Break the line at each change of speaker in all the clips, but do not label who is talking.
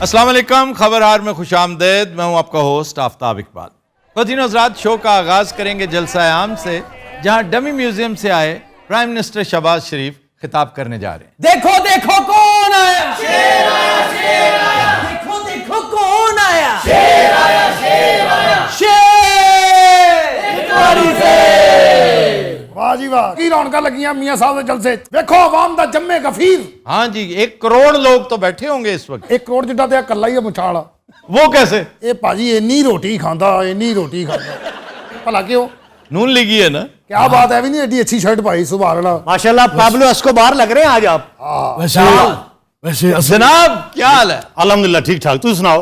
अस्सलाम वालेकुम, खबरहार में खुशामदेद। मैं हूं आपका होस्ट आफ्ताब इकबाल। ख़वातीन हज़रात, शो का आगाज़ करेंगे जलसा आम से, जहां डमी म्यूजियम से आए प्राइम मिनिस्टर शहबाज शरीफ खिताब करने जा रहे हैं।
देखो देखो कौन आया, शेर आया, शेर आया। देखो देखो कौन आया, शेर आया, शेर आया। शेर
वाह जी वाह, की रौनक लगियां मियां साहब दे जलसे। देखो आवाम दा जम्मे गफीर।
हाँ जी, 1 करोड़ लोग तो बैठे होंगे इस वक्त।
1 करोड़ जिड्डा ते कल्ला ही है मुछाल।
वो कैसे?
ये भाजी इन्नी रोटी खांदा, इन्नी रोटी खांदा। भला क्यों?
नून लिगी है ना।
क्या बात है, भी नहीं एडी अच्छी शर्ट पाई, सुभान अल्लाह।
माशाल्लाह, पाब्लो एस्कोबार लग रहे हैं आज आप।
वैसे
जनाब क्या हाल है?
अल्हम्दुलिल्लाह ठीक ठाक। तू सुनाओ।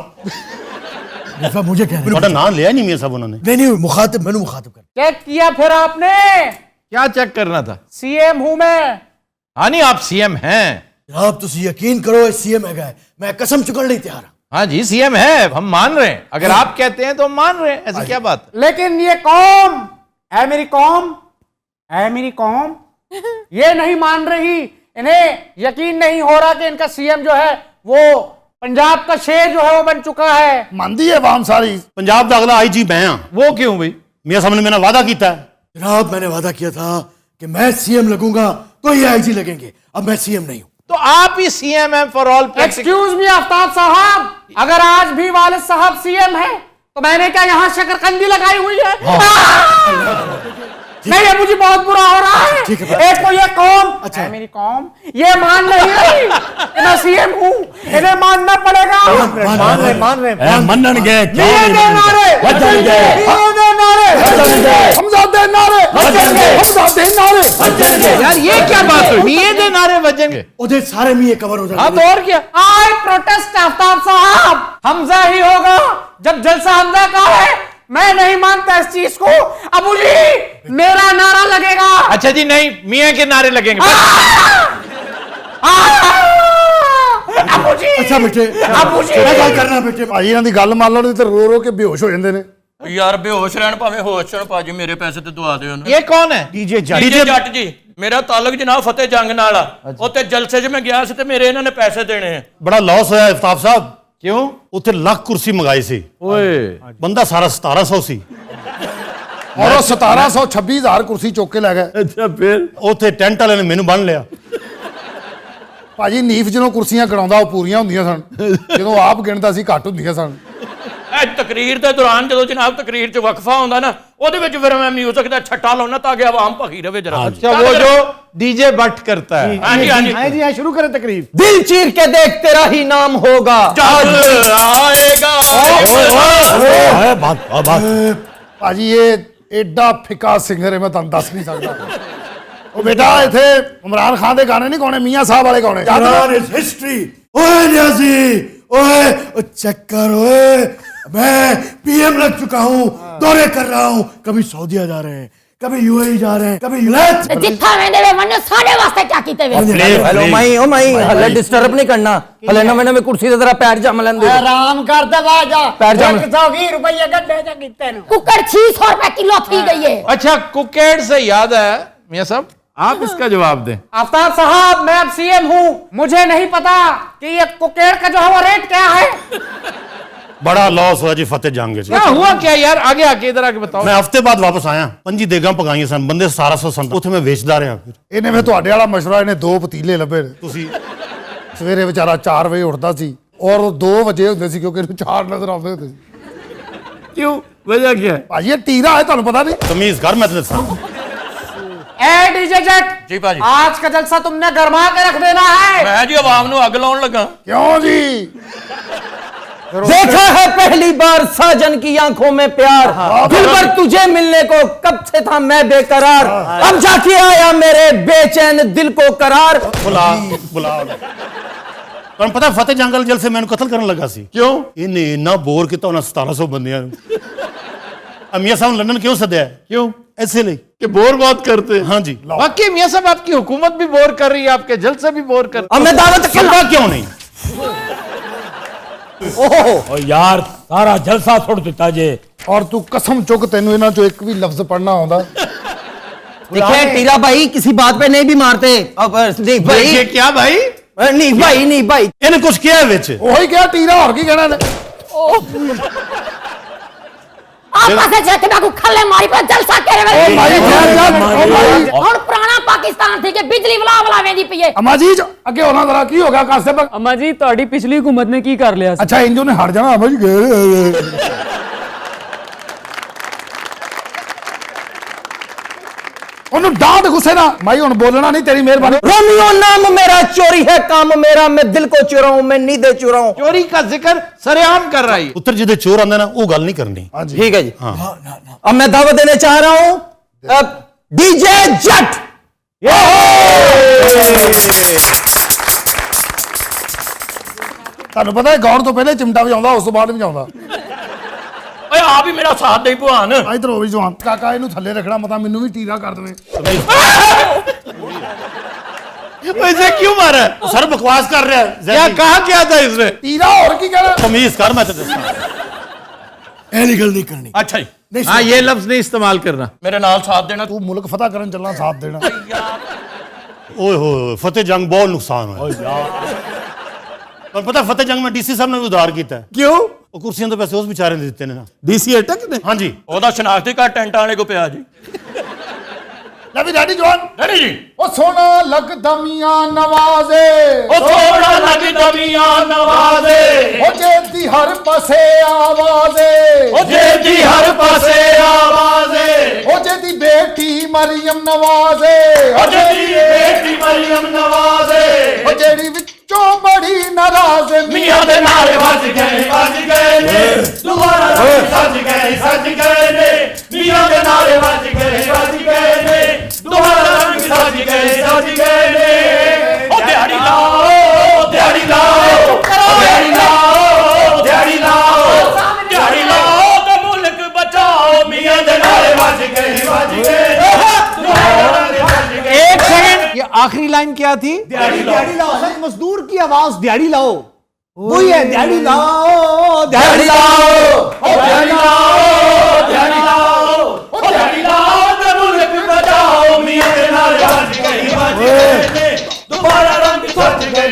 मुझे कह
रहे नाम लिया नहीं मियां साहब उन्होंने?
नहीं मुखातिब, मैंने मुखातिब कर।
चेक किया फिर आपने?
क्या चेक करना था?
सीएम हूं मैं।
हाँ नहीं, आप सीएम हैं।
आप तुम यकीन करो, सीएम है, मैं कसम चुकड़ नहीं तैयार।
हाँ जी, सीएम है, हम मान रहे हैं। अगर आप कहते हैं तो हम मान रहे हैं, ऐसी क्या बात है?
लेकिन ये कौम है, मेरी कौम है, मेरी कौम ये नहीं मान रही। इन्हें यकीन नहीं हो रहा कि इनका सीएम जो है वो पंजाब का शेर जो है वो बन चुका है।
मानदी है आवाम सारी।
पंजाब का अगला आईजी मैं हां।
वो क्यों भाई?
मियां साहब ने मेरा वादा किया है।
जनाब, मैंने वादा किया था कि मैं सीएम लगूंगा तो ये आईजी लगेंगे। अब मैं सीएम नहीं हूं।
तो आप ही सीएम हैं for all.
Excuse me Aftab साहब, अगर आज भी वालिद साहब सीएम है तो मैंने क्या यहाँ शकरकंदी लगाई हुई है? नहीं, ये मुझे बहुत बुरा हो रहा है। एक को ये कौम, अच्छा है मेरी कौम, ये मान नहीं रही कि मैं सीएम हूँ। इन्हें मानना पड़ेगा।
मान रहे
मनन गए
यार, ये क्या बात हुई? ये दे नारे बजेंगे,
उधर सारे मियां कवर हो जाएंगे।
हाँ तो और क्या?
आई प्रोटेस्ट आफ्ताब साहब, हमजा ही होगा जब जलसा हमजा का है। मैं नहीं मानता इस चीज को। अबू जी, मेरा नारा लगेगा।
अच्छा जी, नहीं, मियां के नारे लगेंगे।
अबू जी,
अच्छा बेटे,
अबू जी,
क्या करना बेटे?
भाजी इन्हां दी गल मान लो, नहीं तो रो रो के बेहोश हो जांदे ने।
यार बेहोश रहन भावें होश रहन, भाजी मेरे पैसे ते दवा दिओ ना।
ये कौन है?
डीजे जट जी। मेरा ताल्लुक जनाब फतेह जंग नाल आ। उत्ते जलसे च मैं गया सी ते मेरे इन्हां ने पैसे देने हैं।
बड़ा लॉस होया इफ्ताब साहब।
क्यों?
उत्थे लाख कुर्सी मंगाई सी।
ओए,
बंदा सारा 1700 सी
और 1726,000 कुर्सी चुक के लै गए।
अच्छा फिर?
उत्थे टेंट वाले ने मैनू बन लिया।
भाजी नीफ ਜਦੋਂ ਕੁਰਸੀਆਂ ਗਣਾਉਂਦਾ ਉਹ ਪੂਰੀਆਂ ਹੁੰਦੀਆਂ ਸਨ, ਜਦੋਂ ਆਪ ਗਿਣਦਾ ਸੀ ਘੱਟ ਹੁੰਦੀਆਂ ਸਨ।
तकरीर के दौरान जो जनाब तकरीर च वक्फा होंदा ना, ਉਹਦੇ ਵਿੱਚ ਫਿਰ मैं म्यूजिक ਦਾ छट्टा लाउना ताकि आवाम भखी रहे जरा।
अच्छा, वो जो डीजे बट करता है।
हाँ जी, हाँ जी,
जी हाँ, शुरू करें तकरीर।
दिल चीर के देख तेरा ही नाम होगा।
आएगा।
भाजी ये एडा फिका सिंगर है, मैं तुहानू दस नहीं सकता। ਉਹ बेटा इत्थे इमरान खान दे गाने नहीं गाने, मियां साहब वाले गाने।
हिस्ट्री। ओए नियाजी, ओए चेक कर, ओए मैं पीएम लग चुका हूँ, दौरे कर रहा हूँ। कभी सऊदीया जा रहे हैं, कभी यूएई जा रहे हैं, कभी यूएई।
जिथा वेंदे वे मन्ने सारे वास्ते क्या कीते वे।
हेलो माई, ओ माई, हले डिस्टर्ब नहीं करना। हले ना मैंने कुर्सी ते तेरा पैर जम लेंदे।
आराम कर दे बाजा।
पैर जम।
120 रुपए गड्ढे च कीते नु। कुकर 600 रुपए किलो थी गई है।
अच्छा, कुकेड़ से याद है मियां साहब, आप इसका जवाब दें।
आफ्ताब साहब, मैं अब सीएम हूँ, मुझे नहीं पता कि ये कुकेड़ का जो है वो रेट क्या है।
बड़ा लॉस हुआ जी फतेह जंग च।
क्या हुआ क्या यार? आगे आके इधर आके बताओ।
मैं हफ्ते बाद वापस आया, 5 देगां पकाइयां सन, बंदे 1700 सन। उत्थे मैं वेचदा रहा। फिर
ਇਹਨੇ ਫਿਰ ਤੁਹਾਡੇ ਵਾਲਾ ਮਸ਼ਵਰਾ, ਇਹਨੇ 2 ਪਤੀਲੇ ਲੱਭੇ ਨੇ।
ਤੁਸੀਂ
ਸਵੇਰੇ ਵਿਚਾਰਾ 4 ਵਜੇ ਉੱਠਦਾ ਸੀ ਔਰ 2 ਵਜੇ ਹੁੰਦੇ ਸੀ ਕਿਉਂਕਿ ਇਹਨੂੰ 4 ਨਜ਼ਰ ਆਉਂਦੇ ਹੁੰਦੇ ਸੀ।
क्यों? वजह क्या है?
ਭਾਜੀ ਇਹ ਟੀਰਾ ਹੈ, ਤੁਹਾਨੂੰ ਪਤਾ ਨਹੀਂ।
तमीज कर, मैं तेरे साथ।
ए डीजे जट
जी भाजी,
आज का जलसा तुमने गरमा के रख देना है।
मैं जी आवाम नू अग लाउन लगा।
क्यों जी?
देखा है पहली बार साजन की आंखों में प्यार, दिलबर तुझे मिलने को कब से था मैं बेकरार, अब जाके आया मेरे बेचैन दिल को करार।
बुला तुहानू पता फतेह जंगल जल से मैंने कत्ल करने लगा सी।
क्यों?
इन्हें इन्ना बोर किया उन्हें 1700 बंदियां। मियां साहब लंदन क्यों सद्या है?
क्यों?
ऐसे नहीं
कि बोर बहुत करते हैं।
हाँ जी।
वाकई मियां साहब, आपकी हुकूमत भी बोर कर रही है, आपके जलसे भी बोर कर।
अब मैं दावत
सुनता क्यों नहीं?
ओ यार, सारा जलसा छोड़ देता जे।
और तू कसम चुक तेनू इन्हां चों एक भी लफ्ज पढ़ना आउंदा?
देखिए टीरा भाई, किसी बात पे नहीं भी मारते। अब देख भाई,
ये क्या भाई?
नहीं भाई नहीं भाई
इन्हें कुछ किया है विच
ਉਹੀ ਕਿਹਾ ਟੀਰਾ ਹੋਰ ਕੀ ਕਹਿਣਾ ਨੇ
आपस में जाके बाकू खल्ले मारी पर जलसा करे
ओ भाई ठहर जा ओ भाई
ਹੁਣ ਪੁਰਾਣਾ ਪਾਕਿਸਤਾਨ ਸੀ ਕਿ ਬਿਜਲੀ ਵਲਾ ਵੇਂਦੀ ਪਈ ਏ
ਅਮਾ ਜੀ ਅੱਗੇ ਹੋਣਾ ਜ਼ਰਾ ਕੀ ਹੋ ਗਿਆ ਕਾਸੇ ਪਰ
अम्मा जी ਤੁਹਾਡੀ ਪਿਛਲੀ ਹਕੂਮਤ ਨੇ ਕੀ ਕਰ ਲਿਆ ਸੀ
ਅੱਛਾ ਇੰਜੋ ਨੇ ਹਟ ਜਾਣਾ ਅਮਾ ਜੀ ਉਹਨੂੰ ਡਾਂਟ ਗੁੱਸੇ ਨਾ ਭਾਈ ਹੁਣ ਬੋਲਣਾ ਨਹੀਂ ਤੇਰੀ ਮਿਹਰਬਾਨੀ
रोमियो नाम मेरा चोरी है काम मेरा मैं दिल को चुराऊं मैं नींदे चुराऊं
चोरी का जिक्र सरेआम कर रही है।
पुत्र जिदे चोर आंदे ना वो गल नहीं करनी
ठीक है जी अब मैं दावत देने चाह रहा हूं डीजे जट
ਤੁਹਾਨੂੰ ਪਤਾ ਹੈ ਗਾਉਣ ਤੋਂ ਪਹਿਲੇ ਚਿਮਟਾ ਵਜਾਉਂਦਾ ਉਸ ਤੋਂ ਬਾਅਦ ਵਜਾਉਂਦਾ
ਓਏ ਆਪ ਹੀ ਮੇਰਾ ਸਾਥ ਦੇ ਭਵਾਨ।
ਇਧਰ ਹੋ ਵੀ ਜਵਾਨ ਕਾਕਾ ਇਹਨੂੰ ਥੱਲੇ ਰੱਖਣਾ ਮਤਾ ਮੈਨੂੰ ਵੀ ਟੀਰਾ ਕਰ ਦੇਵੇ
वैसे क्यों मारा है?
सर बकवास कर रहा है
क्या
ज़ैदी।
कहा क्या था इसने?
ਟੀਰਾ ਹੋਰ ਕੀ ਕਹਿਣਾ
तमीज कर मैं तो दसना
ऐसी गल नहीं करनी
ਅੱਛਾ ਜੀ
हाँ ये लफ्ज नहीं इस्तेमाल करना।
ਮੇਰੇ ਨਾਲ ਸਾਥ ਦੇਣਾ
ਤੂੰ ਮੁਲਕ ਫਤਹ ਕਰਨ ਚੱਲਣਾ ਸਾਥ ਦੇਣਾ
ओए हो फतेह जंग बहुत नुकसान हुआ और पता है, फतेह जंग में डीसी साहब ने भी उधार किया है
क्यों
वो कुर्सियां तो पैसे उस बेचारे ने दिते ने ना
डीसी अटक ने
हाँ जी
ਉਹਦਾ ਸ਼ਨਾਖਤੀ ਕਾਰਡ ਟੈਂਟਾਂ ਵਾਲੇ ਕੋ ਪਿਆ ਜੀ।
ਲੈ ਵੀ ਡੈਡੀ ਜਵਾਨ
ਨਹੀਂ ਜੀ
ਉਹ ਸੋਹਣਾ ਲੱਗਦਾ ਮੀਆਂ ਨਵਾਜ਼ੇ
ਉਹ ਥੋੜਾ ਲੱਗਦਾ ਮੀਆਂ ਨਵਾਜ਼ੇ
ਉਹ ਜੇਦੀ ਹਰ ਪਾਸੇ ਆਵਾਜ਼ੇ
ਉਹ ਜੇਦੀ ਹਰ ਪਾਸੇ ਆਵਾਜ਼ੇ
ਉਹ ਜੇਦੀ ਬੇਟੀ ਮਰੀਮ ਨਵਾਜ਼ੇ
ਉਹ ਜੇਦੀ ਬੇਟੀ ਮਰੀਮ ਨਵਾਜ਼ੇ
ਉਹ ਜਿਹੜੀ ਵਿੱਚੋਂ ਬੜੀ ਨਾਰਾਜ਼
ਮੀਆਂ ਦੇ ਨਾਲ ਵੱਜ ਗਏ ਨੇ ਦੁਬਾਰਾ ਸੱਜ ਗਏ ਨੇ ਮੀਆਂ ਦੇ ਨਾਲ ਵੱਜ ਗਏ ਨੇ ਦੁਬਾਰਾ ਰੰਗ ਸੱਜ ਗਏ ਨੇ ਉਹ ਦਿਹਾੜੀ ਲਾਓ ਦਿਹਾੜੀ ਲਾਓ ਦਿਹਾੜੀ ਲਾਓ ਦਿਹਾੜੀ ਲਾਓ ਦਿਹਾੜੀ ਲਾਓ ਤੇ ਮੁਲਕ ਬਚਾਓ ਮੀਆਂ ਦੇ ਨਾਲ ਵੱਜ ਗਏ ਦੁਬਾਰਾ ਰੰਗ ਸੱਜ ਗਏ।
एक सेकंड, ये आखिरी लाइन क्या थी?
दिहाड़ी लाओ मजदूर की आवाज दिहाड़ी लाओ वही है दिहाड़ी लाओ
ਦਿਹਾੜੀ ਲਾਓ ਉਹ ਦਿਹਾੜੀ ਲਾਓ ਦਿਹਾੜੀ ਲਾਓ ਉਹ ਦਿਹਾੜੀ ਲਾਓ ਤੇ ਮੁਲਕ ਬਚਾਓ ਮੀਆਂ ਦੇ ਨਾਲ ਵੱਜ ਗਏ ਨੇ ਦੁਬਾਰਾ ਰੰਗ ਸੱਜ ਗਏ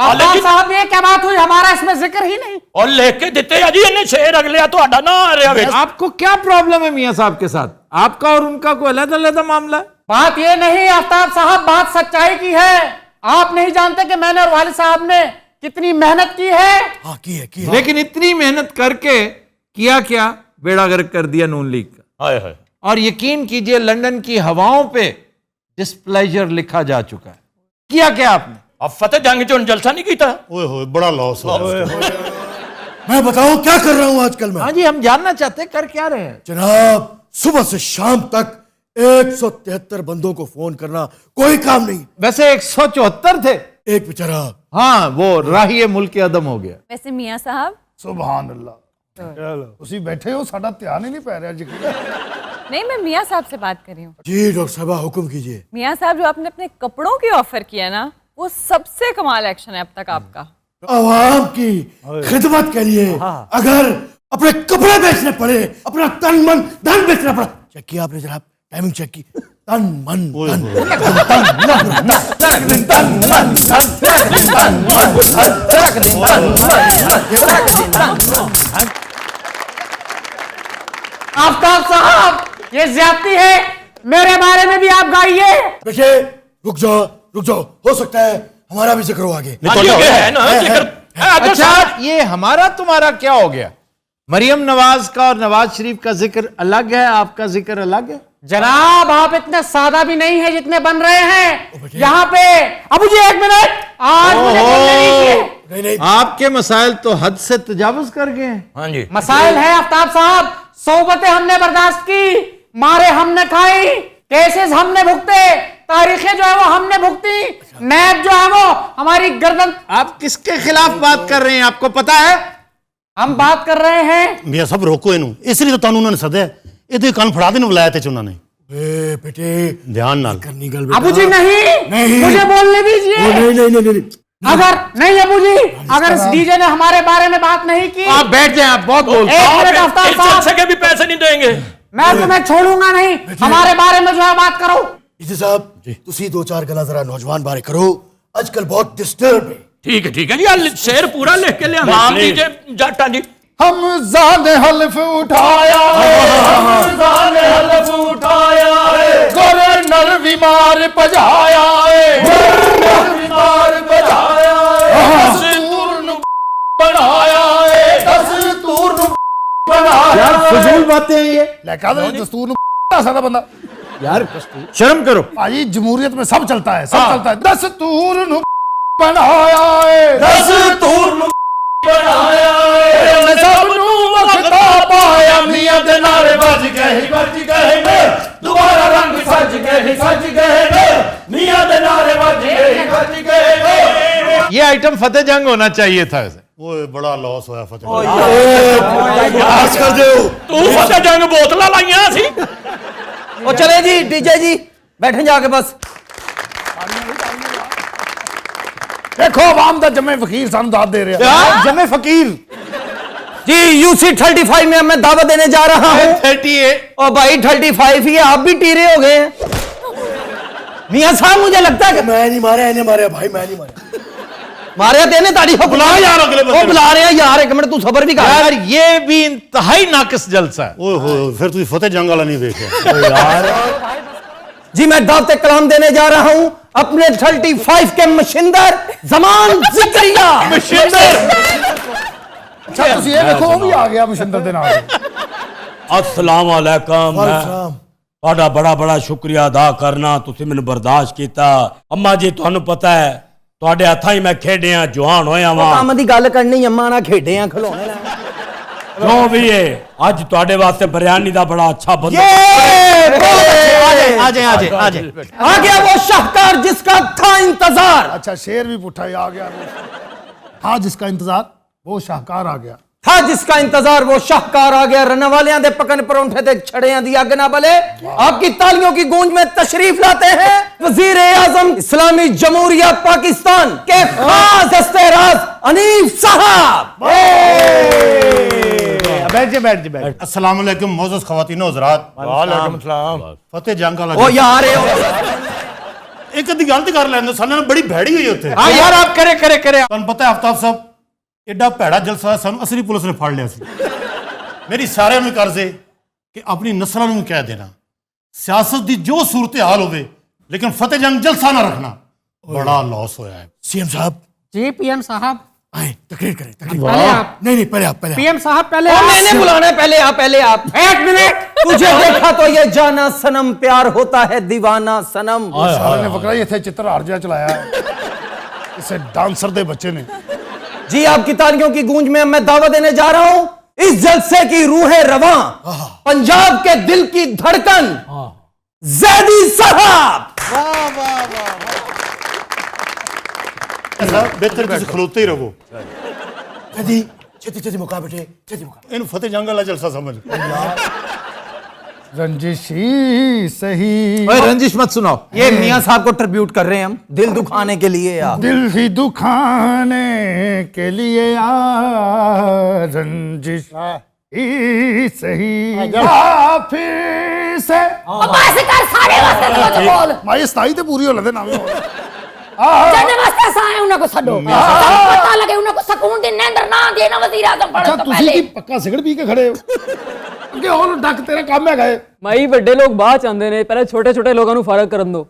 अब्बास साहब ये क्या बात हुई हमारा इसमें जिक्र ही नहीं
और लिख के दिते आ जी इन्हें शेर अगले ਤੁਹਾਡਾ ना आ रहा है।
आपको क्या प्रॉब्लम है मियां साहब के साथ? आपका और उनका कोई अलग-अलग मामला है?
बात ये नहीं आफ्ताब साहब बात सच्चाई की है आप नहीं जानते कि मैंने और वालिद साहब ने कितनी मेहनत की है
हाँ की है
लेकिन इतनी मेहनत करके किया क्या? बेड़ा गर्क कर दिया नून लीग का।
हाय हाय
और यकीन कीजिए लंदन की हवाओं पे डिस्प्लेजर लिखा जा चुका है। किया क्या आपने?
अब फतेह जंग च जलसा नहीं कीता।
ओए होए बड़ा लॉस हो
मैं बताऊं क्या कर रहा हूं आजकल मैं
हाँ जी हम जानना चाहते हैं कर क्या रहे हैं।
जनाब सुबह से शाम तक 173 बंदों को फोन करना कोई काम नहीं
वैसे 174 थे।
एक बेचारा
हाँ वो राही मुल्क अदम हो गया।
वैसे मियाँ साहब
ਸੁਭਾਨ ਅੱਲਾ ਚਲੋ ਤੁਸੀਂ ਬੈਠੇ ਹੋ ਸਾਡਾ ਧਿਆਨ ਹੀ ਨਹੀਂ ਪੈ ਰਿਹਾ ਜੀ
नहीं मैं मियाँ साहब से बात कर रही हूँ।
जी डॉक्टर साहबा हुक्म कीजिए
मियाँ साहब जो आपने अपने कपड़ों की ऑफर किया ना वो सबसे कमाल एक्शन है अब तक आपका।
आवाम की खिदमत के लिए अगर अपने कपड़े बेचने पड़े अपना तन मन धन बेचना पड़ा चेक किया आपने जनाब टाइमिंग चेक की तन मन धन
आफ्ताब साहब ये ज्यादती है मेरे बारे में भी आप गाइए
बेटे रुक जाओ हो सकता है हमारा भी जिक्र हो आगे
हाँ जी, ये है ना जिक्र है अगर
अच्छा ये हमारा तुम्हारा क्या हो गया? मरियम नवाज का और नवाज शरीफ का जिक्र अलग है, आपका जिक्र अलग है।
जनाब आप इतने सादा भी नहीं है जितने बन रहे हैं यहाँ पे अबू जी एक मिनट आज मुझे बोलने दीजिए
नहीं
आपके मसाइल तो हद से तजावुज कर गए हैं।
हाँ जी
मसाइल है आफ्ताब साहब सोबतें हमने बर्दाश्त की मारे हमने खाई केसेस हमने भुगते तारीखें जो है वो हमने भुगती नैब जो है वो हमारी गर्दन
आप किसके खिलाफ बात कर रहे हैं आपको पता है?
हम बात कर रहे हैं
मियां सब रोको इनू इसलिए तो तानू उन्होंने सदया ਇਹਦੇ ਕੰਨ ਫੜਾ ਦੇ ਨੂੰ ਬੁਲਾਇਆ ਤੇ ਉਹਨਾਂ ਨੇ
बेटे
ध्यान नाल
करनी गल
अबू जी नहीं मुझे बोलने दीजिए
नहीं
अगर नहीं अबू जी अगर इस डीजे ने हमारे बारे में बात नहीं की
आप बैठ जाएं, आप बहुत बोलते
एक
हैं।
मिनट आफ्ताब
इस
साहब
जलसे के भी पैसे नहीं देंगे।
मैं तुम्हें छोड़ूंगा नहीं हमारे बारे में जो है बात करो
इसी साहब तुसी दो चार गला जरा नौजवान बारे करो आजकल बहुत डिस्टर्ब है।
ठीक है जी, यार शेर पूरा लिख के ले नाम दीजिए जाटा जी।
हमजा ने हल्फ उठाया
हमजा ने हल्फ उठाया है,
गवर्नर बीमार पजाया
बीमार बजाया है, दस्तूर नु बनाया है, दस्तूर नु बनाया।
यार फजूल बातें हैं ये
लेका दस्तूर सारा बंदा
यार, शर्म करो।
भाजी जमहूरियत में सब चलता है, सब चलता है। दस्तूर नु बनाया है,
दस्तूर नु बनाया है,
सब नु वक्ता पाया
मियां दे नारे बज गए ने, दोबारा रंग सज गए ने, मियां दे नारे बज गए ने।
ये आइटम फतेह जंग होना चाहिए था वैसे।
ओए बड़ा लॉस होया फतेह।
आज कर दो।
तू फतेह जंग बोतला लाइया सी।
ओ चले जी डीजे जी, बैठे जाके बस।
देखो आवाम दा जमे फकीर सानू दाद दे रहे हैं।
जमे फकीर जी, यूसी 35 में मैं दावत देने जा रहा हूँ।
38
ओ भाई 35 ही आप भी टीरे हो गए हैं। मियां साहब मुझे लगता है कि
मैं नहीं मारा, इन्हें मारा भाई, मैं नहीं मारा।
मारे तेने ताड़ी हो
बुला यार अगले बंदे
ओ बुला रहे हैं यार, एक मिनट तू सबर भी कर
यार ये भी इंतहाई नाकिस जलसा है।
ओए हो, फिर तू फतेह जंग वाला नहीं देखा।
जी। मैं दावत कलाम देने जा रहा हूं अपने 35 के मशिंदर जमान जिक्रिया।
अच्छा तुम ये देखो वो भी आ गया मुशंदर दे नाल।
अस्सलाम वालेकुम। ਤੁਹਾਡਾ ਬੜਾ ਸ਼ੁਕਰੀਆ ਅਦਾ ਕਰਨਾ, ਤੁਸੀਂ ਮੈਨੂੰ ਬਰਦਾਸ਼ਤ ਕੀਤਾ। ਅੰਮਾ ਜੀ ਤੁਹਾਨੂੰ ਪਤਾ ਹੈ ਤੁਹਾਡੇ ਹੱਥਾਂ ਹੀ ਮੈਂ ਖੇਡਿਆ ਜਵਾਨ ਹੋਇਆ ਵਾਂ।
ਕੰਮ ਦੀ ਗੱਲ ਕਰਨੀ, ਅੰਮਾ ਨਾਲ ਖੇਡੇ ਆ ਖਿਡੌਣੇ ਨਾਲ।
ਜੋ ਵੀ ਹੈ ਅੱਜ ਤੁਹਾਡੇ ਵਾਸਤੇ ਬਿਰਿਆਨੀ ਦਾ ਬੜਾ ਅੱਛਾ ਬੰਦਾ।
आ गया वो शाहकार जिसका था इंतजार।
अच्छा शेर भी पुठा ही आ गया। हाँ जिसका इंतजार वो शाहकार आ गया।
था जिसका इंतजार वो शाहकार आ गया। रन वालियां दे पकन परौंठे ते छड़ियां दी अग ना बले। आपकी तालियों की गूंज में तशरीफ लाते हैं वजीर आजम इस्लामी जमहूरिया पाकिस्तान के खास दस्तेराज अनीफ साहब।
बैठ।
अस्सलाम वालेकुम मोअज़्ज़ज़ ख़वातीन व हज़रात।
वालेकुम सलाम।
फतेह जंग वाला
ओ यार
एक अद्धी गलती कर लेंदे, सानू बड़ी भैड़ी हुई उत्थे।
हाँ यार आप करे
ਤੁਹਾਨੂੰ ਪਤਾ ਹੈ आफ्ताब साहब एडा भैड़ा जलसा है, सानू असली पुलिस ने फड़ लिया सी। मेरी सारे में कर्ज है कि अपनी नस्लों में कह देना सियासत की जो सूरत हाल होवे लेकिन फतेह जंग जलसा ना रखना। बड़ा लॉस होया है।
सीएम साहब
जी। पीएम साहब
आए, तकरीर करें।
पहले आप।
नहीं पहले आप।
पीएम साहब पहले आप। मैंने बुलाना है, पहले आप। एक मिनट। तुझे देखा तो ये जाना सनम प्यार होता है दीवाना सनम।
सारे ने फकरा ये थे चित्र हार जा चलाया है इसे डांसर दे बच्चे ने।
जी आपकी तालियों की गूंज में मैं दावा देने जा रहा हूं इस जलसे की रूह रवां, पंजाब के दिल की धड़कन ज़ैदी साहब।
बेहतर किसी खलोते ही रहो।
छेती छेती मुका बेटे, छेती मुका।
इन फतेह जंग वाला जलसा समझ।
रंजिशी सही।
ओए रंजिश मत सुनाओ।
ये मियां साहब को ट्रिब्यूट कर रहे हैं हम, दिल दुखाने के लिए यार।
दिल ही दुखाने के लिए रंजिश ही सही। फिर से
बस कर सारे वास्ते कुछ बोल।
माई सताई ते पूरी हो लदे ना
जने वास्ते साए उन्हें को छड्डो। सब पता लगे उन्हें को सुकून दी नींद ना देना वजीर आजम पढ़ो
अच्छा
तो
तुसी
पहले।
की पक्का सिगड़ पी के खड़े हो ਅੱਗੇ ਹੋਰ ਡੱਕ ਤੇਰਾ ਕੰਮ ਹੈਗਾ ਏ।
ਮਾਈ ਵੱਡੇ ਲੋਕ ਬਾਅਦ ਚ ਆਉਂਦੇ ਨੇ, ਪਹਿਲਾਂ ਛੋਟੇ ਛੋਟੇ ਲੋਕਾਂ ਨੂੰ ਫਰਕ ਕਰਨ ਦਿਓ।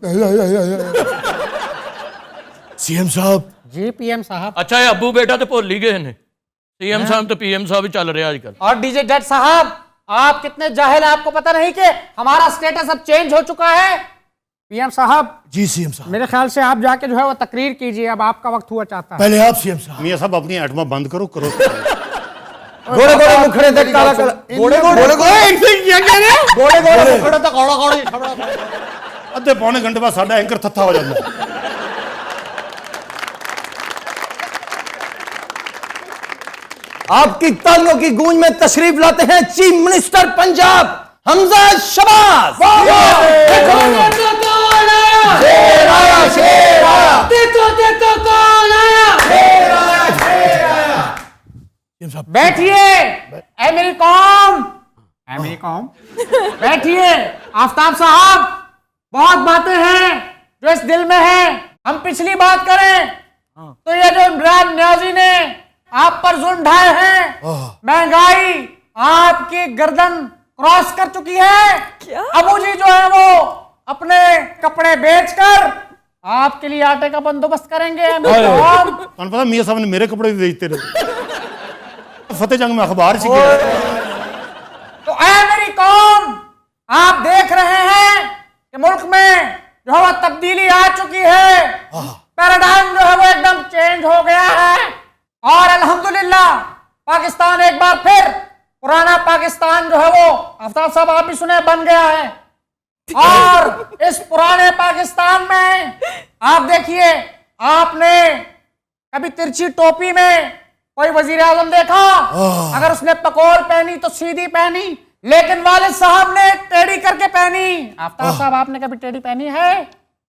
सीएम साहब
जी पीएम साहब।
अच्छा ये अब्बू बेटा तो भुल ही गए ने। सीएम साहब तो पीएम साहब ही चल रहे आजकल।
और डीजे डट साहब आप कितने जाहिल हैं, आपको पता नहीं कि हमारा स्टेटस अब चेंज हो चुका है। पीएम साहब
जी। सीएम साहब
मेरे ख्याल से आप जाके जो है वो तकरीर कीजिए, अब आपका वक्त हुआ चाहता है।
पहले आप सीएम साहब।
मियां साहब अपनी आइटमा बंद करो।
गोड़े गोड़े मुखड़े देख काला काला गोड़े गोड़े मुखड़े तो कौड़ा कौड़ी
अद्धे पौने घंटे बाद साडा एंकर थत्था हो जाता है।
आपकी तालियों की गूंज में तशरीफ लाते हैं चीफ मिनिस्टर पंजाब हमजा शबाज। बैठिए ऐ मेरी कौम, बैठिए। आफ्ताब साहब बहुत बातें हैं जो इस दिल में हैं, हम पिछली बात करें तो ये जो इमरान न्याजी ने आप पर जुल्म ढाए हैं, महंगाई आपकी गर्दन क्रॉस कर चुकी है।
क्या?
अबू जी जो है वो अपने कपड़े बेचकर आपके लिए आटे का बंदोबस्त करेंगे।
ਤੁਹਾਨੂੰ ਪਤਾ ਮੀਆਂ ਸਾਹਿਬ ਨੇ ਮੇਰੇ ਕੱਪੜੇ ਵੀ ਵੇਚਤੇ ਰਹੇ फतेह जंग में अखबार सी
तो ऐ मेरी कौम, आप देख रहे हैं कि मुल्क में जो है वो तब्दीली आ चुकी है, पैराडाइम जो है वो एकदम चेंज हो गया है और अल्हम्दुलिल्लाह पाकिस्तान एक बार फिर पुराना पाकिस्तान जो है वो आफ्ताब साहब आप भी सुने बन गया है। और इस पुराने पाकिस्तान में आप देखिए, आपने कभी तिरछी टोपी में कोई वजीर आजम देखा? अगर उसने पकोल पहनी तो सीधी पहनी, लेकिन वालिद साहब ने टेढ़ी करके पहनी। आफ्ताब साहब आपने कभी टेढ़ी पहनी है?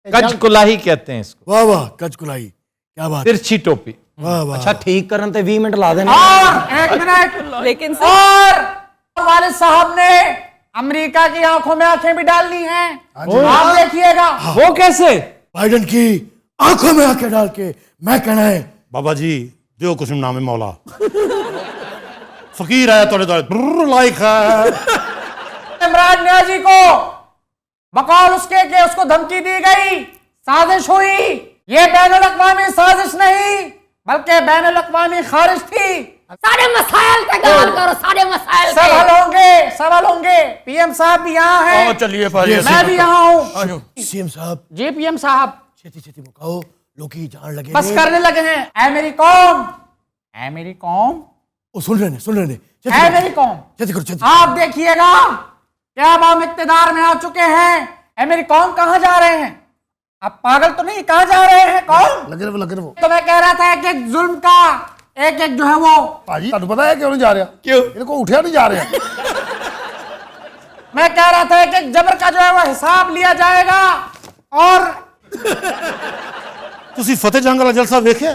कचकुलाही कहते हैं इसको,
वाह वाह कचकुलाई, क्या बात,
तिरछी टोपी।
वाह वाह।
अच्छा ठीक करन ते 20 मिनट ला देना।
और एक मिनट,
लेकिन
और वालिद साहब ने अमेरिका की आंखों में आंखें भी डालनी हैं। आप देखिएगा।
वो कैसे?
बाइडन की आंखों में आंखें डाल के मैं कहना है
बाबा जी दियो कुछ नाम मौला फकीर है थोड़े लाइक है।
इमरान न्याजी को बकौल उसके के उसको धमकी दी गई, साजिश हुई। ये बैनुल अक़वामी साजिश नहीं बल्कि बैनुल अक़वामी खारिज थी।
सारे मसाइल पे गौर करो, सारे मसाइल
सब
पे।
हल होंगे, सब हल होंगे। पीएम साहब भी यहाँ हैं,
चलिए
मैं भी यहाँ हूँ।
सीएम साहब
जी पीएम साहब
छेती छेती मुकाओ, लोग की जान लगे।
बस करने लगे हैं। ऐ मेरी कौम, ऐ मेरी कौम,
ओ सुन रहे ने, सुन रहे ने।
ऐ मेरी कौम,
छेती करो, छेती।
आप देखिएगा क्या अब हम इक़्तिदार में आ चुके हैं। ऐ मेरी कौम कहाँ जा रहे हैं? आप पागल तो नहीं, कहाँ जा रहे हैं कौन?
लगे रहो, लगे रहो।
तो मैं कह रहा था कि एक जुल्म का एक एक जो है वो,
भाजी ਤੁਹਾਨੂੰ पता है क्यों नहीं जा रहा?
क्यों?
इनको उठा नहीं जा रहा।
मैं कह रहा था कि एक जबर का जो है वो हिसाब लिया जाएगा। और
ਤੁਸੀਂ फतेह जंग वाला जलसा वेख्या?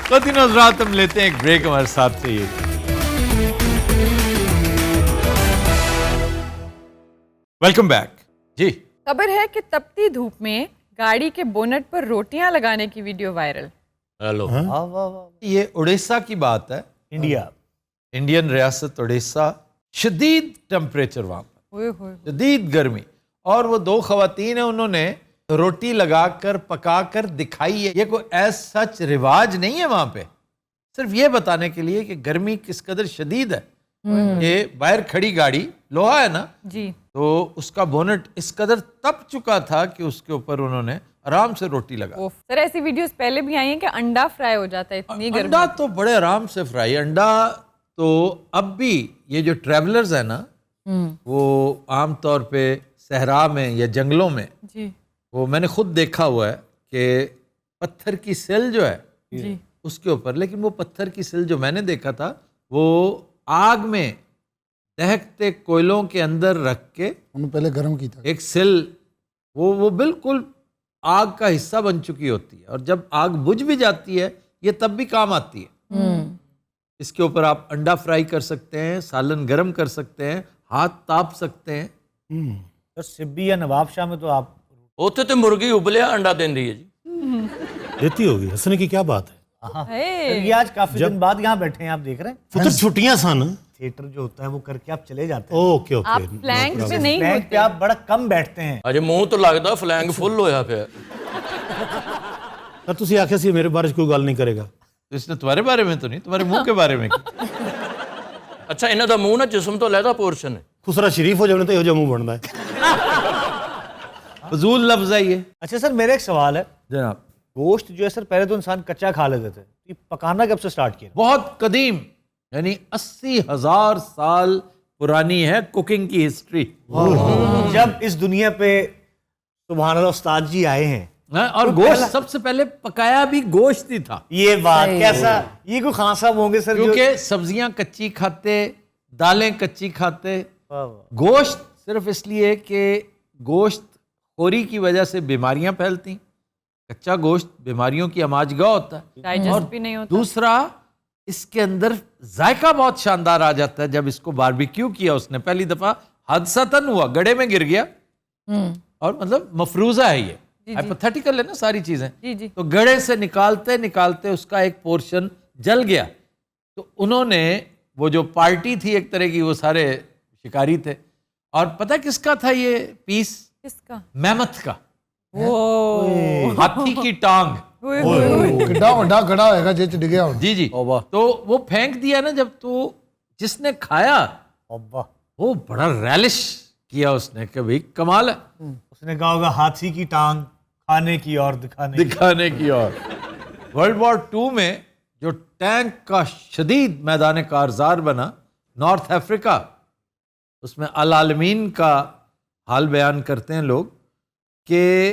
तो तीनों हज़रात हम लेते हैं एक ब्रेक, हमारे साथ चाहिए। वेलकम बैक जी।
खबर है कि तपती धूप में गाड़ी के बोनट पर रोटियां लगाने की वीडियो वायरल।
हेलो, ये उड़ीसा की बात है, इंडियन रियासत उड़ीसा। शदीद टेम्परेचर वहाँ पर,
ओए होए।
शदीद गर्मी, और वो दो खवातीन हैं, उन्होंने रोटी लगाकर पकाकर दिखाई है। ये कोई ऐसा सच रिवाज नहीं है वहाँ पे, सिर्फ ये बताने के लिए कि गर्मी किस कदर शदीद है। ये बाहर खड़ी गाड़ी लोहा है ना
जी,
तो उसका बोनट इस कदर तप चुका था कि उसके ऊपर उन्होंने आराम से रोटी लगा।
ओफ। सर ऐसी वीडियोस पहले भी आई हैं कि अंडा फ्राई हो जाता है इतनी गर्मी।
अंडा तो बड़े आराम से फ्राई, अंडा तो अब भी ये जो ट्रैवलर्स है ना वो आमतौर पे सहरा में या जंगलों में,
जी
वो मैंने खुद देखा हुआ है कि पत्थर की सिल जो है
जी,
उसके ऊपर, लेकिन वो पत्थर की सिल जो मैंने देखा था वो आग में दहकते कोयलों के अंदर रख के
उन्होंने पहले गर्म की था।
एक सिल वो बिल्कुल आग का हिस्सा बन चुकी होती है, और जब आग बुझ भी जाती है ये तब भी काम आती है। इसके ऊपर आप अंडा फ्राई कर सकते हैं, सालन गरम कर सकते हैं, हाथ ताप सकते हैं।
तो सिब्बी या नवाबशाह में तो आप
ਉੱਥੇ ਤੇ ਮੁਰਗੀ ਉਬਲਿਆ ਅੰਡਾ ਦਿੰਦੀ ਹੈ ਜੀ।
देती होगी, हंसने की क्या बात है?
हे।
ये आज काफी दिन बाद यहाँ बैठे हैं, आप देख रहे हैं
पुत्र छुट्टियां सन।
थिएटर जो होता है वो करके आप चले जाते हैं।
ओके ओके,
आप फ्लैंक पे नहीं
बैंक पे
होते।
आप बड़ा कम बैठते हैं।
ਅਜੇ ਮੂੰਹ ਤੋਂ ਲੱਗਦਾ ਫਲੈਂਗ ਫੁੱਲ ਹੋਇਆ ਪਿਆ।
पर तुसी आख्या सी मेरे बारे च कोई गल नहीं करेगा।
तो इसने तुम्हारे बारे में तो नहीं, तुम्हारे मुंह के बारे में की।
ਅੱਛਾ ਇਹਨਾਂ ਦਾ ਮੂੰਹ ਨਾ ਜਿਸਮ ਤੋਂ ਲਹਿਦਾ ਪੋਰਸ਼ਨ ਹੈ।
खुसरा शरीफ हो जाने तो यो मुंह बनता है।
फजूल लफ्ज है ये।
अच्छा सर, मेरा एक सवाल है।
जनाब,
गोश्त जो है सर पहले तो इंसान कच्चा खा लेते थे, ये पकाना कब से स्टार्ट किया?
बहुत कदीम, यानी 80,000 साल पुरानी है कुकिंग की हिस्ट्री।
जब इस दुनिया पे सुभान अल्लाह उस्ताद जी आए हैं,
और गोश्त सबसे पहले पकाया भी गोश्त ही था।
ये बात कैसा, ये कोई खान साहब होंगे सर
क्योंकि सब्जियां कच्ची खाते, दालें कच्ची खाते, गोश्त सिर्फ इसलिए कि गोश्त खोरी की वजह से बीमारियां फैलती। कच्चा गोश्त बीमारियों की अमाजगाह होता है,
डाइजेस्ट भी नहीं होता।
दूसरा इसके अंदर जायका बहुत शानदार आ जाता है। जब इसको बारबेक्यू किया उसने पहली दफा, हादसातन हुआ, गड्ढे में गिर गया, और मतलब मफरूजा है ये, हाइपोथेटिकल है ना सारी चीजें।
जी जी।
तो गड़े से निकालते निकालते उसका एक पोर्शन जल गया, तो उन्होंने वो जो पार्टी थी एक तरह की, वो सारे शिकारी थे, और पता किसका था ये पीस?
किसका?
मैमथ का,
वो
हाथी की टांग।
किड्डा वड्डा गड़ा होएगा जे च डिगया होना।
जी जी। तो वो फेंक दिया ना जब, तो जिसने खाया वो बड़ा रैलिश किया उसने कि भाई कमाल है।
उसने कहा होगा हाथी की टांग खाने की और दिखाने
की और। वर्ल्ड वॉर 2 में जो टैंक का शदीद मैदान कारजार बना नॉर्थ अफ्रीका, उसमें अल आलमीन का हाल बयान करते हैं लोग कि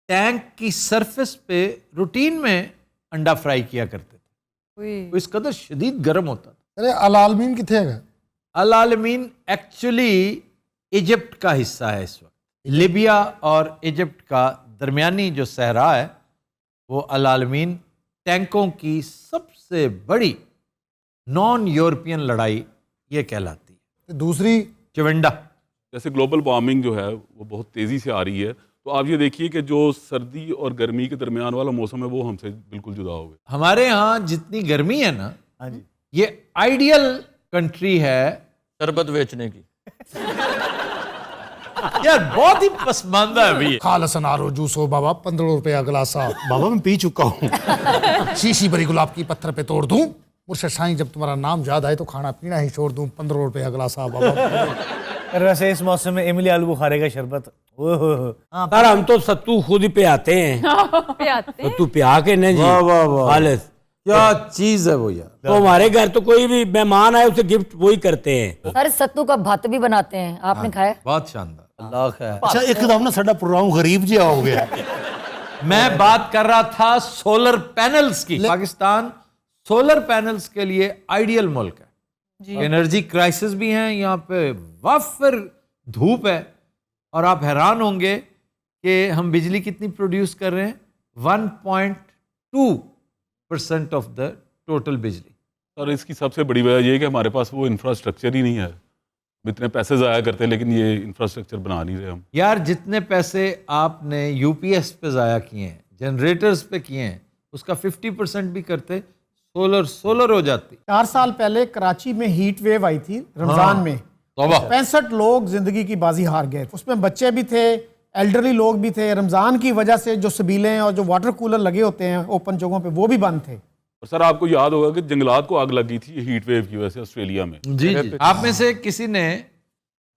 टैंक की सरफेस पे रूटीन में अंडा फ्राई किया करते थे, तो इस कदर शदीद गर्म होता था।
अरे अल आलमीन किथे है?
अल आलमीन एक्चुअली इजिप्ट का हिस्सा है इस वक्त। लिबिया और इजिप्ट का दरमियानी जो सहरा है, वो अल आलमीन टैंकों की सबसे बड़ी नॉन यूरोपियन लड़ाई ये कहलाती है।
दूसरी
चिवंडा।
जैसे ग्लोबल वार्मिंग जो है वो बहुत तेज़ी से आ रही है, तो आप ये देखिए कि जो सर्दी और गर्मी के दरमियान वाला मौसम है वो हमसे बिल्कुल जुदा हो गया।
हमारे यहाँ जितनी गर्मी है ना, ये आइडियल कंट्री है
शरबत बेचने की।
यार बहुत ही पसमानदा है भैया।
खालसन आरो जूसो बाबा 15 रुपया गिलासा।
बाबा मैं पी चुका हूँ।
शीशी बड़ी गुलाब की पत्थर पे तोड़ दूं, मुर्शद साईं जब तुम्हारा नाम याद आए तो खाना पीना ही छोड़ दूं, 15 रुपया गिलासा बाबा।
वैसे इस मौसम में इमली आलू बुखारे का शरबत,
सर हम तो सत्तू खुद ही पे आते हैं। सत्तू पिया के नहीं जी।
वाह वाह वाह,
खालिस
क्या चीज है वो यार।
तो हमारे घर तो कोई भी मेहमान आए उसे गिफ्ट वही करते हैं।
सर सत्तू का भत्त भी बनाते हैं, आपने खाया?
बहुत शानदार।
अल्लाह खैर।
अच्छा एकदम ना साडा प्रोग्राम गरीब जिहा हो गया।
मैं बात कर रहा था सोलर पैनल्स की। पाकिस्तान सोलर पैनल्स के लिए आइडियल मुल्क है। एनर्जी क्राइसिस भी हैं यहाँ पे, वाफिर धूप है, और आप हैरान होंगे कि हम बिजली कितनी प्रोड्यूस कर रहे हैं, 1.2% ऑफ द टोटल बिजली।
सर इसकी सबसे बड़ी वजह ये है कि हमारे पास वो इंफ्रास्ट्रक्चर ही नहीं है। हम इतने पैसे ज़ाया करते हैं लेकिन ये इंफ्रास्ट्रक्चर बना नहीं रहे हम।
यार जितने पैसे आपने यूपीएस पे ज़ाया किए हैं, जनरेटर्स पे किए हैं, उसका 50% भी करते सोलर हो जाती।
4 साल पहले कराची में हीट वेव आई थी रमजान में, 65 लोग जिंदगी की बाजी हार गए। उसमें बच्चे भी थे, एल्डरली लोग भी थे। रमजान की वजह से जो सबीलें और जो वाटर कूलर लगे होते हैं ओपन जगहों पे, वो भी बंद थे।
और सर आपको याद होगा कि जंगलात को आग लगी थी हीट वेव की वजह से ऑस्ट्रेलिया में।
जी जी। आप में से किसी ने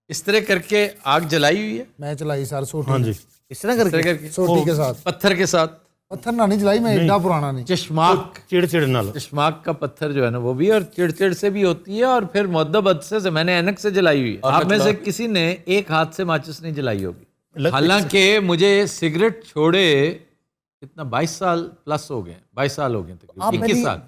इस तरह करके आग जलाई हुई है?
मैं चलाई सर सोटी।
हाँ जी।
इस तरह करके
सोटी के साथ,
पत्थर के साथ।
पत्थर ना नहीं जलाई, मैं एडा पुराना नहीं।
चश्माक,
चिड़ नाल
चश्माक का पत्थर जो है ना, वो भी और चिड़चिड़ से भी होती है, और फिर मुअद्दब अदसे से मैंने ऐनक से जलाई हुई है। आप में से किसी ने एक हाथ से माचिस नहीं जलाई होगी। हालांकि मुझे सिगरेट छोड़े कितना 22 साल प्लस हो गए, 22 साल हो गए, 21 साल।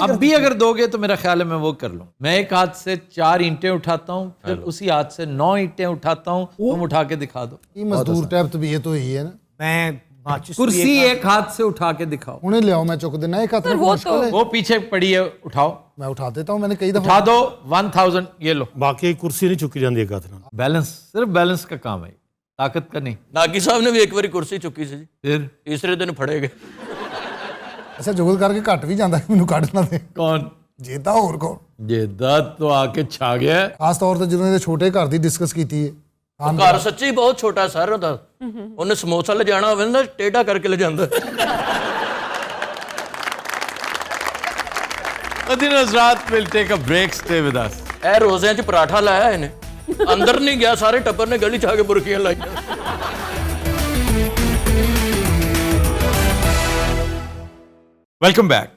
अब भी अगर दोगे तो मेरा ख्याल है मैं वो कर लूँ। मैं एक हाथ से 4 ईंटें उठाता हूँ, फिर उसी हाथ से 9 ईंटें उठाता हूँ। तुम उठा के दिखा दो।
ये मजदूर टाइप तो भी ये तो ही है ना।
मैं माचिस
कुर्सी एक हाथ से उठा के दिखाओ।
उन्हें ले आओ, मैं चुक देना एक हाथ में मुश्किल है।
वो पीछे पड़ी है, उठाओ।
मैं उठा देता हूँ, मैंने कई दफा
उठा दो। 1000 ये लो।
बाकी कुर्सी नहीं चुकी जाती एक हाथ नाल।
बैलेंस, सिर्फ बैलेंस का काम है, ताकत का नहीं।
नागी साहब ने भी एक बारी कुर्सी चुकी सी जी,
फिर
तीसरे दिन फड़े गए।
अच्छा जुगल करके घट भी जाता है, मैनू कढ़ ना दे।
कौन?
जेदा और कौन?
जेदा तो आके छा गया है।
खास तौर ਤੇ ਜਦੋਂ ਇਹਦੇ ਛੋਟੇ ਘਰ ਦੀ ਡਿਸਕਸ ਕੀਤੀ ਹੈ।
ਘਰ ਸੱਚੀ ਬਹੁਤ ਛੋਟਾ ਸਰ ਉਹਦਾ। ਉਹਨੇ ਸਮੋਸਾ ਲੈ ਜਾਣਾ ਹੋਵੇ ਨਾ ਟੇਢਾ ਕਰਕੇ ਲੈ ਜਾਂਦਾ।
Adin Hazrat will take a break, stay with us.
ਇਹ ਰੋਜ਼ਿਆਂ 'ਚ ਪਰਾਠਾ ਲਾਇਆ ਇਹਨੇ, ਅੰਦਰ ਨਹੀਂ ਗਿਆ, ਸਾਰੇ ਟੱਬਰ ਨੇ ਗਲੀ 'ਚ ਆ ਕੇ ਬੁਰਕੀਆਂ ਲਾਈਆਂ।
Welcome back.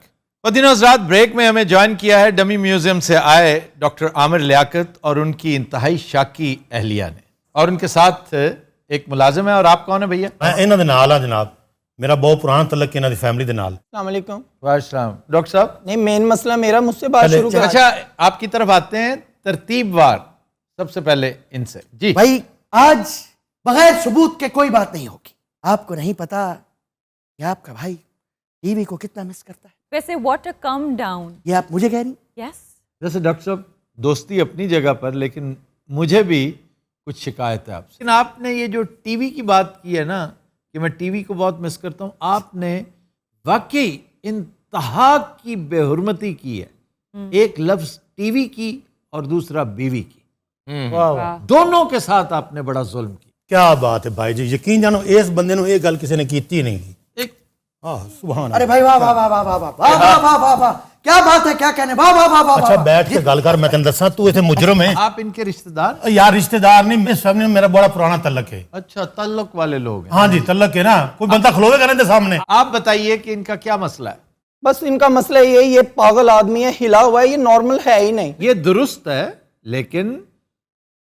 अदीन हजरात, ब्रेक में हमें ज्वाइन किया है डमी म्यूजियम से आए डॉक्टर आमिर लियाकत और उनकी इंतहाई शाकी अहलिया ने, और उनके साथ एक मुलाजिम है। और आप कौन है भैया?
मैं इन्हां दे नाल हां जनाब, मेरा बहुत पुराना तलक इन्हां दी फैमिली दे नाल।
अस्सलाम वालेकुम।
वालेकुम। डॉक्टर साहब,
नहीं मेन मसला मेरा, मुझसे बात शुरू करें।
अच्छा आपकी तरफ आते हैं तरतीबवार, सबसे पहले इनसे। जी
भाई, आज बगैर सबूत के कोई बात नहीं होगी। आपको नहीं पता कि आपका भाई टीवी को कितना मिस करता है।
वैसे वाटर कम डाउन,
ये आप मुझे कह रही?
यस।
जैसे डॉक्टर साहब दोस्ती अपनी जगह पर, लेकिन मुझे भी कुछ शिकायत है आपसे। लेकिन आपने ये जो टीवी की बात की है ना कि मैं टीवी को बहुत मिस करता हूँ, आपने वाकई इंतहा की बेहुरमती की है। एक लफ्ज टीवी की और दूसरा बीवी की, दोनों के साथ आपने बड़ा जुल्म किया।
क्या बात है भाई जी, यकीन जानो इस बंदे ने ये गल किसी ने कीती नहीं की। सुभान
अरे भाई वाह वाह वाह वाह वाह वाह वाह वाह वाह वाह वाह, क्या बात है, क्या कहने, वाह वाह वाह वाह।
अच्छा बैठ के गल कर, मैं तेन दसा तू इथे मुजरम है।
आप इनके रिश्तेदार?
यार रिश्तेदार नहीं, इस फैमिली में मेरा बड़ा पुराना तल्लक है।
अच्छा, तल्लक वाले लोग हैं।
हाँ जी तल्लक है ना, कोई बंदा खलोवेगा ना सामने।
आप बताइए कि इनका क्या मसला है?
बस इनका मसला ये पागल आदमी है, हिला हुआ है, ये नॉर्मल है ही नहीं।
ये दुरुस्त है, लेकिन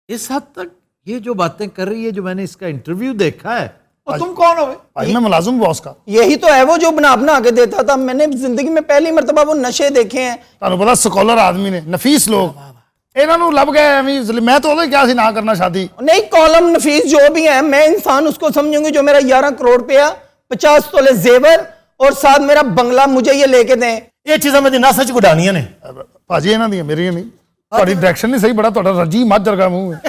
इस हद तक ये जो बातें कर रही है, जो मैंने इसका इंटरव्यू देखा है, और तुम कौन हो?
भाई मैं मुलाजिम बॉस का।
यही तो है वो जो बना के देता था। मैंने जिंदगी में पहली मर्तबा वो नशे देखे हैं।
ਤੁਹਾਨੂੰ ਪਤਾ स्कॉलर आदमी ने, नफीस लोग ਇਹਨਾਂ ਨੂੰ ਲੱਭ ਗਏ ਐਵੇਂ। मैं तो ਉਹਦੇ ਕਿਹਾ ਸੀ ਨਾ करना शादी।
नहीं, कॉलम नफीस जो भी है, मैं इंसान उसको समझूंगी जो मेरा 11 करोड़ रुपया, 50 तोले जेवर और साथ मेरा बंगला मुझे ये लेके दें।
ये चीज़ां मैं ना सच गुडानियां ने
ਭਾਜੀ ਇਹਨਾਂ ਦੀਆਂ ਮੇਰੀਆਂ ਨਹੀਂ। ਤੁਹਾਡੀ ਡਾਇਰੈਕਸ਼ਨ ਨਹੀਂ ਸਹੀ, ਬੜਾ ਤੁਹਾਡਾ ਰੱਜੀ ਮੱਝ ਵਰਗਾ ਮੂੰਹ ਹੈ।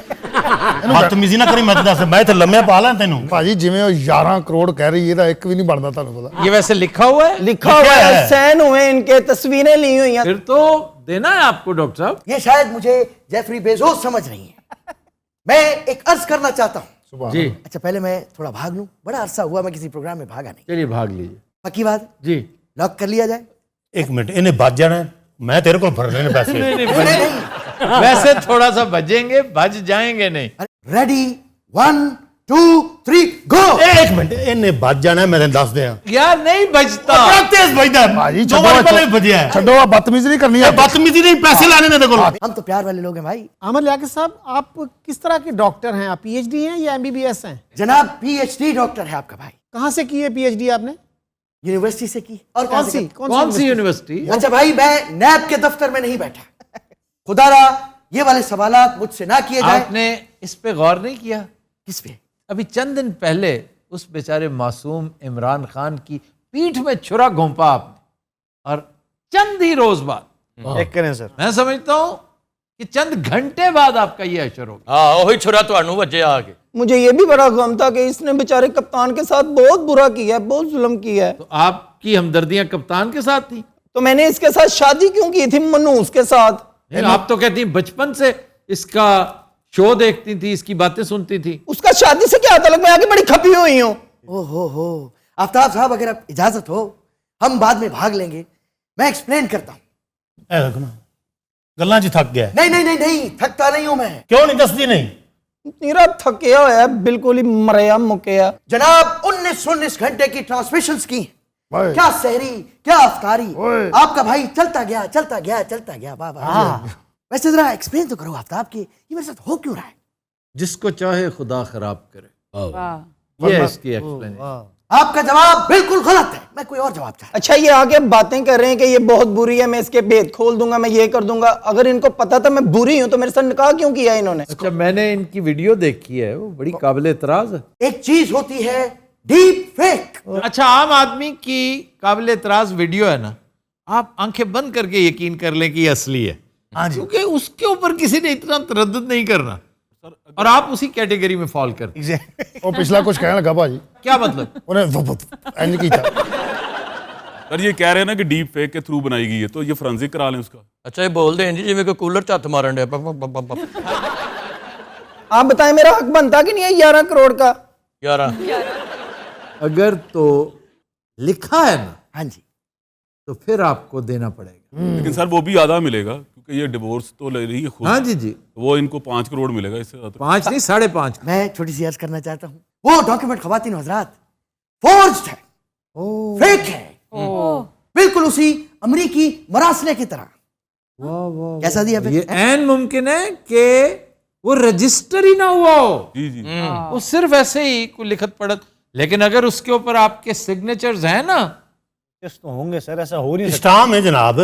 बदतमीजी ना करी, मैं दस मैं तो लम्बे पा ला तेनू।
ਭਾਜੀ ਜਿਵੇਂ ਉਹ 11 ਕਰੋੜ ਕਹਿ ਰਹੀ, ਇਹਦਾ ਇੱਕ ਵੀ ਨਹੀਂ ਬਣਦਾ ਤੁਹਾਨੂੰ ਪਤਾ।
ये वैसे लिखा हुआ है?
लिखा हुआ है, साइन हुए इनके, तस्वीरें ली हुई हैं।
फिर तो देना है आपको डॉक्टर साहब।
ये शायद मुझे जेफरी बेजोस समझ रही है। मैं एक अर्ज करना चाहता हूँ
जी।
अच्छा पहले मैं थोड़ा भाग लूं, बड़ा अरसा हुआ मैं किसी प्रोग्राम में भागा नहीं।
चलिए भाग लीजिए।
पक्की बात
जी,
लॉक कर लिया जाए।
एक मिनट, इन्हें बच जाना है, मैं तेरे को भरने ने पैसे।
नहीं
वैसे थोड़ा सा बजेंगे, बज जाएंगे नहीं।
रेडी 1 2 3 गो।
एक मिनट, इन्हें बच जाना है, मैं तेन दस दिया
यार नहीं बजता।
बड़ा तेज बजदा है
भाजी।
दो बार पहले ही बजया है।
ਛੱਡੋ, ਆ बदतमीजी नहीं करनी है।
बदतमीजी नहीं, पैसे लाने ने देखो।
हम तो प्यार वाले लोग हैं भाई।
अमर लियाकत साहब, आप किस तरह के डॉक्टर हैं? आप पीएचडी हैं या एमबीबीएस हैं?
जनाब पीएचडी डॉक्टर है आपका भाई।
कहाँ से की है पीएचडी आपने?
यूनिवर्सिटी से की। और
कौन सी
यूनिवर्सिटी?
अच्छा भाई, मैं नैब के दफ्तर में नहीं बैठा। खुदारा ये वाले सवालात मुझसे ना किए जाए।
आपने इस पे गौर नहीं किया?
किस पे?
अभी चंद दिन पहले उस बेचारे मासूम इमरान खान की पीठ में छुरा घोंपा आपने, और चंद ही रोज बाद।
एक करें सर,
मैं समझता हूं कि चंद घंटे बाद आपका ये अशर होगा।
हाँ वही छुरा तो बच्चे आके।
मुझे ये भी बड़ा गम था कि इसने बेचारे कप्तान के साथ बहुत बुरा किया है, बहुत जुल्म किया है।
तो आपकी हमदर्दियां कप्तान के साथ थी,
तो मैंने इसके साथ शादी क्यों की थी मनूस के साथ?
आप तो कहती बचपन से इसका शो देखती थी, इसकी बातें सुनती थी।
उसका शादी से क्या तलक? मैं आगे बड़ी खपी हुई हूँ।
हो आफ्ताब साहब, अगर आप इजाजत हो हम बाद में भाग लेंगे, मैं एक्सप्लेन करता हूँ।
गल्ला जी थक गया।
नहीं नहीं नहीं नहीं, थकता नहीं हूं मैं।
क्यों नहीं दसदी नहीं?
तेरा थकिया हुआ है, बिल्कुल ही मरया मुकया।
जनाब 19 घंटे की ट्रांसमिशंस की, क्या सहरी क्या अफ्तारी। आपका भाई चलता गया वाह वाह। वैसे जरा एक्सप्लेन तो करो आफ्ताब की, ये मेरे साथ हो क्यों रहा है?
जिसको चाहे खुदा खराब करे, ये इसकी एक्सप्लेनेशन।
आपका जवाब बिल्कुल गलत है, मैं कोई और जवाब चाहता हूं।
अच्छा, ये आगे बातें कर रहे हैं कि ये बहुत बुरी है, मैं इसके भेद खोल दूंगा, मैं ये कर दूंगा। अगर इनको पता था मैं बुरी हूं तो मेरे साथ निकाह क्यों किया इन्होंने?
अच्छा, मैंने इनकी वीडियो देखी है, वो बड़ी काबिल एतराज है।
एक चीज होती है डीप फेक।
अच्छा, आम आदमी की काबिल एतराज वीडियो है ना, आप आंखें बंद करके यकीन कर लें कि ये असली है, क्योंकि उसके ऊपर किसी ने इतना तरद्दुद नहीं करना, और आप उसी कैटेगरी में फॉल करते।
वो पिछला कुछ कहने लगा भाजी।
क्या मतलब?
उन्हें इंज की था।
सर ये कह रहे हैं ना कि डीप फेक के थ्रू बनाई गई है, तो ये फोरेंसिक करा लें उसका।
अच्छा ये बोल दें जी जिਵੇਂ कोई कूलर च हथ मारन डे।
आप बताएं, मेरा हक बनता कि नहीं है 11 करोड़ का?
11
अगर तो लिखा है ना,
हाँ जी,
तो फिर आपको देना पड़ेगा।
लेकिन सर वो भी आधा मिलेगा, क्योंकि ये डिवोर्स तो ले रही है खुद।
हाँ जी जी,
वो इनको 5 करोड़ मिलेगा, इससे ज्यादा
5 नहीं 5.5।
मैं छोटी सी अर्ज करना चाहता हूँ, वो डॉक्यूमेंट खवातीन हजरात फोर्ज्ड है, फेक है, बिल्कुल उसी अमरीकी मरासले की तरह। कैसा दिया?
ये ऐन मुमकिन है कि वो रजिस्टर ही ना हुआ हो।
जी जी,
वो सिर्फ ऐसे ही कोई लिखत पढ़त, लेकिन अगर उसके ऊपर आपके सिग्नेचर्स हैं ना,
तो होंगे सर, ऐसा हो नहीं सकता।
स्टाम्प है जनाब।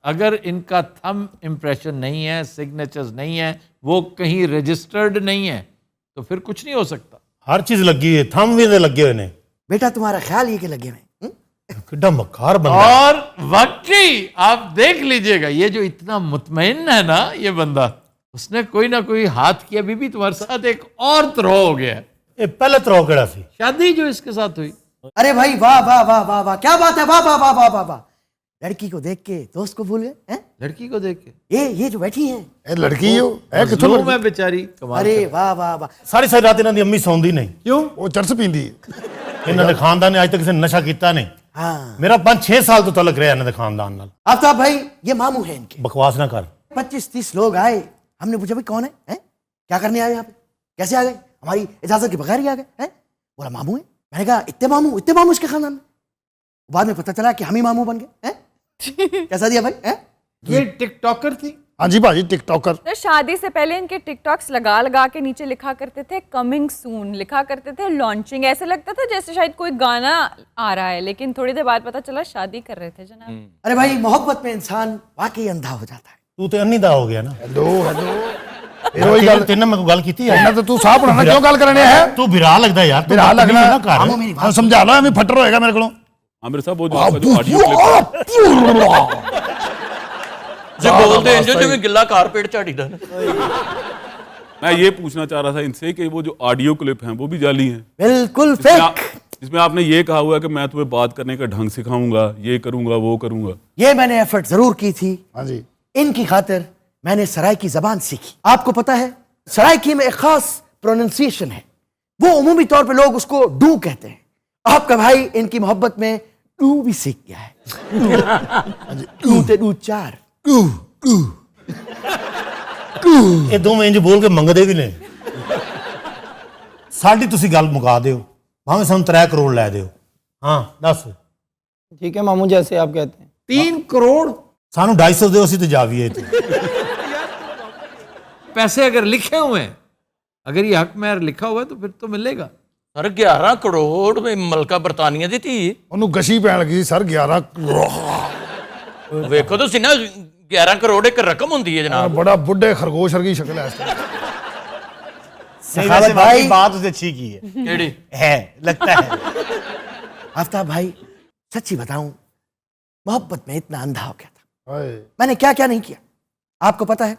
अगर इनका थंब इम्प्रेशन नहीं है, सिग्नेचर्स नहीं है, वो कहीं रजिस्टर्ड नहीं है, तो फिर कुछ नहीं हो सकता।
हर चीज लगी है, थंब भी लगे हुए ने।
बेटा तुम्हारा ख्याल ये कि लगे हुए
कितना मक्कार बंदा।
और वाकई आप देख लीजिएगा, ये जो इतना मुतमईन है ना ये बंदा, उसने कोई ना कोई हाथ किया, बीबी तुम्हारे साथ एक और त्रो हो गया।
ये पहले त्रो केड़ा सी?
शादी जो इसके साथ हुई।
अरे भाई वाह वाह वाह वाह वाह, क्या बात है, वाह वाह वाह वाह वाह वाह। लड़की को देख के दोस्त को भूल गए हैं?
लड़की को देख के
ये जो बैठी है
ए लड़की हो ए किथों
मजलूम है बेचारी, कमाल
अरे
कर।
वाह वाह वाह।
सारी सारी रात इन्हां दी अम्मी सौंदी नहीं।
क्यों? वो चरस पींदी है।
इन्हां दे खानदान ने आज तक किसी ने नशा किया नहीं।
हाँ
मेरा 5-6 साल तो तलक रहा इन्हां दे खानदान नाल।
आफ्ताब भाई ये मामू है इनके।
बकवास ना कर।
25-30 लोग आए, हमने पूछा भाई कौन है? क्या करने आए यहाँ पे, कैसे आ गए, हमारी इजाजत के बगैर ही आ गए हैं? बोला मामू है। मैंने कहा इतने मामू इसके खानदान में? बाद में पता चला कि हम ही मामू बन गए हैं। कैसा दिया भाई हैं?
ये टिकटॉकर थी।
हाँ जी भाजी टिकटॉकर।
तो शादी से पहले इनके टिकटॉक्स लगा लगा के नीचे लिखा करते थे कमिंग सून, लिखा करते थे लॉन्चिंग। ऐसे लगता था जैसे शायद कोई गाना आ रहा है, लेकिन थोड़ी देर बाद पता चला शादी कर रहे थे जनाब।
अरे भाई मोहब्बत में इंसान वाकई अंधा हो जाता है।
तू तो अन्नीदा हो गया ना।
हेलो
वही गल तेने मैं गल कीती है
ना, तो तू साफ होना क्यों गल करने है?
तू बिरा लगदा यार, तू
बिरा लगना
ना कर।
हम समझा लो, हमें फटर होएगा मेरे को।
आमिर साहब वो जो आपका जो ऑडियो क्लिप
जे बोलते हैं जो में गिल्ला कारपेट झाड़ी दा।
मैं ये पूछना चाह रहा था इनसे कि वो जो ऑडियो क्लिप हैं वो भी जाली हैं?
बिल्कुल फेक।
इसमें आपने ये कहा हुआ है कि मैं तुम्हें बात करने का ढंग सिखाऊंगा, ये करूंगा वो करूंगा।
ये मैंने एफर्ट जरूर की थी।
हाँ जी।
इनकी खातिर मैंने सराइकी जबान सीखी। आपको पता है सराइकी में एक खास प्रोनाउंसिएशन है, वो उमूमी तौर पे लोग उसको डू कहते हैं। आपका भाई इनकी मोहब्बत में डू भी सीख गया है। डू ते डू चार।
ਇਹ ਦੋਵੇਂ ਇੰਜ ਬੋਲ ਕੇ ਮੰਗਦੇ ਵੀ ਨੇ। ਸਾਡੀ ਤੁਸੀਂ ਗੱਲ ਮੁਕਾ ਦਿਓ, ਭਾਵੇਂ ਸਾਨੂੰ 3 ਕਰੋੜ ਲੈ ਦਿਓ। ਹਾਂ ਦੱਸ।
ठीक है मामू जैसे आप कहते हैं।
3 करोड़
ਸਾਨੂੰ 250 ਦਿਓ, ਅਸੀਂ ਤੇ ਜਾਵੀਏ ਇੱਥੇ।
पैसे अगर लिखे हुए हैं, अगर ये हक में लिखा हुआ है तो फिर तो मिलेगा।
सर 11 करोड़ में मलका बरतानिया दी थी।
ਉਹਨੂੰ ਗਸ਼ੀ ਪੈਣ ਲੱਗੀ ਸੀ ਸਰ 11 ਕਰੋੜ।
ਵੇਖੋ ਤੁਸੀਂ ਨਾ 11 करोड़ एक रकम होती है जनाब।
बड़ा बुढ़े खरगोश वर्गी शक्ल है इसकी।
सखावत भाई बात उसने अच्छी की है।
केड़ी
है लगता है।
आफ्ताब भाई सच्ची बताऊं, मोहब्बत में इतना अंधा हो गया था,
हाय।
मैंने क्या क्या नहीं किया आपको पता है?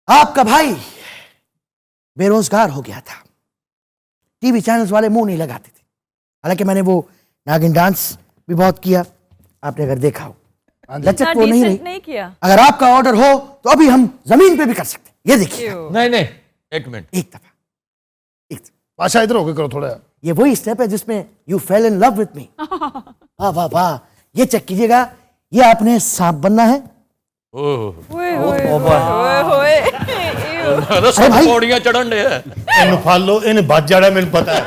आपका भाई बेरोजगार हो गया था, टीवी चैनल्स वाले मुंह नहीं लगाते थे। हालांकि मैंने वो नागिन डांस भी बहुत किया, आपने अगर देखा हो। लचक वो नहीं रही।
नहीं किया।
अगर आपका ऑर्डर हो तो अभी हम जमीन पे भी कर सकते हैं। ये देखिए।
नहीं
एक मिनट,
एक दफा
बादशाह इधर होकर करो थोड़ा।
ये वही स्टेप है जिसमें you fail in love with me. वाह वाह वाह, ये चेक कीजिएगा, ये आपने सांप बनना है।
पौड़ियां चढ़न दे।
ਇਹਨੂੰ ਫੜ ਲਓ, ਇਹਨੇ ਵੱਜ ਜਾਣਾ, ਮੈਨੂੰ ਪਤਾ ਹੈ।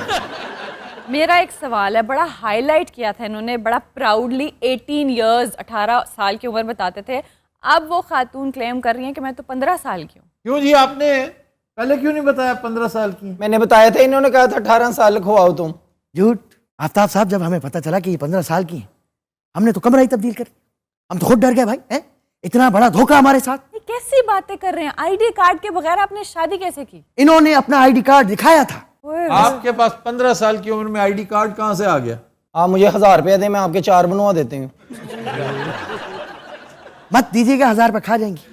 मेरा एक सवाल है, बड़ा हाईलाइट किया था इन्होंने, बड़ा प्राउडली 18 इयर्स 18 साल की उम्र बताते थे। अब वो खातून क्लेम कर रही हैं कि मैं तो 15 साल की हूँ।
क्यों जी, आपने पहले क्यों नहीं बताया 15 साल की?
मैंने बताया था, इन्होंने कहा था 18 साल खुआओ तुम।
झूठ। आफ्ताब साहब जब हमें पता चला कि ये 15 साल की है, हमने तो कमरा ही तब्दील कर, हम तो खुद डर गए भाई हैं? इतना बड़ा धोखा हमारे साथ।
ये कैसी बातें कर रहे हैं? आईडी कार्ड के बगैर आपने शादी कैसे की?
इन्होंने अपना आईडी कार्ड दिखाया था।
आपके पास 15 साल की उम्र में आईडी कार्ड कहां से आ गया?
आप मुझे 1000 रुपया दें, मैं आपके 4 बनवा देते हूँ।
मत दीजिएगा, 1000 रुपये खा जाएंगी,